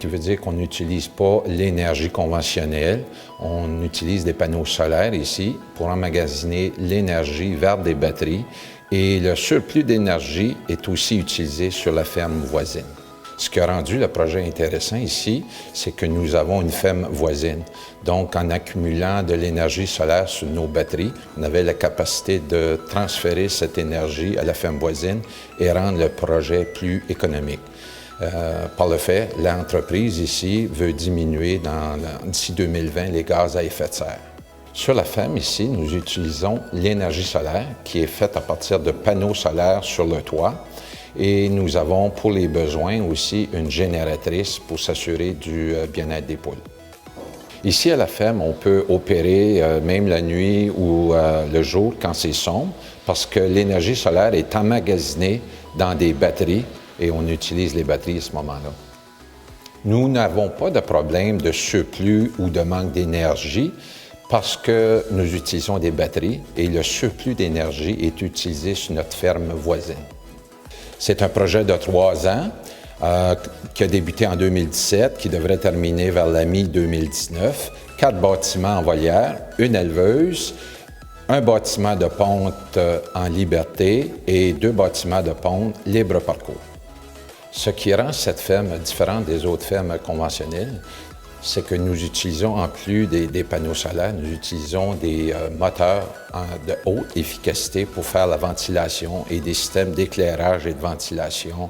qui veut dire qu'on n'utilise pas l'énergie conventionnelle. On utilise des panneaux solaires ici pour emmagasiner l'énergie vers des batteries et le surplus d'énergie est aussi utilisé sur la ferme voisine. Ce qui a rendu le projet intéressant ici, c'est que nous avons une ferme voisine. Donc, en accumulant de l'énergie solaire sur nos batteries, on avait la capacité de transférer cette énergie à la ferme voisine et rendre le projet plus économique. Par le fait, l'entreprise ici veut diminuer d'ici 2020 les gaz à effet de serre. Sur la ferme ici, nous utilisons l'énergie solaire qui est faite à partir de panneaux solaires sur le toit. Et nous avons pour les besoins aussi une génératrice pour s'assurer du bien-être des poules. Ici à la ferme, on peut opérer même la nuit ou le jour quand c'est sombre parce que l'énergie solaire est emmagasinée dans des batteries et on utilise les batteries à ce moment-là. Nous n'avons pas de problème de surplus ou de manque d'énergie parce que nous utilisons des batteries et le surplus d'énergie est utilisé sur notre ferme voisine. C'est un projet de 3 ans qui a débuté en 2017, qui devrait terminer vers la mi-2019. 4 bâtiments en volière, une éleveuse, un bâtiment de ponte en liberté et 2 bâtiments de ponte libre parcours. Ce qui rend cette ferme différente des autres fermes conventionnelles, c'est que nous utilisons, en plus des panneaux solaires, nous utilisons des moteurs de haute efficacité pour faire la ventilation et des systèmes d'éclairage et de ventilation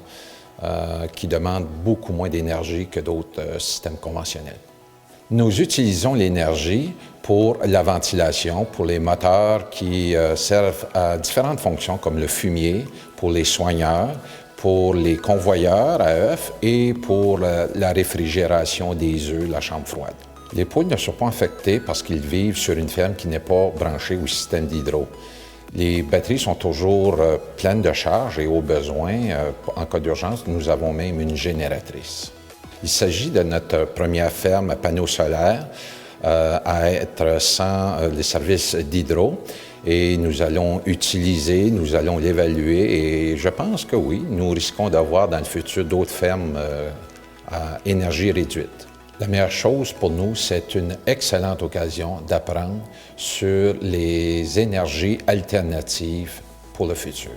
qui demandent beaucoup moins d'énergie que d'autres systèmes conventionnels. Nous utilisons l'énergie pour la ventilation, pour les moteurs qui servent à différentes fonctions comme le fumier, pour les soigneurs, pour les convoyeurs à œufs et pour la réfrigération des œufs, la chambre froide. Les poules ne sont pas affectées parce qu'ils vivent sur une ferme qui n'est pas branchée au système d'hydro. Les batteries sont toujours pleines de charge et au besoin, en cas d'urgence, nous avons même une génératrice. Il s'agit de notre première ferme à panneaux solaires à être sans les services d'hydro. Et nous allons l'évaluer et je pense que oui, nous risquons d'avoir dans le futur d'autres fermes à énergie réduite. La meilleure chose pour nous, c'est une excellente occasion d'apprendre sur les énergies alternatives pour le futur.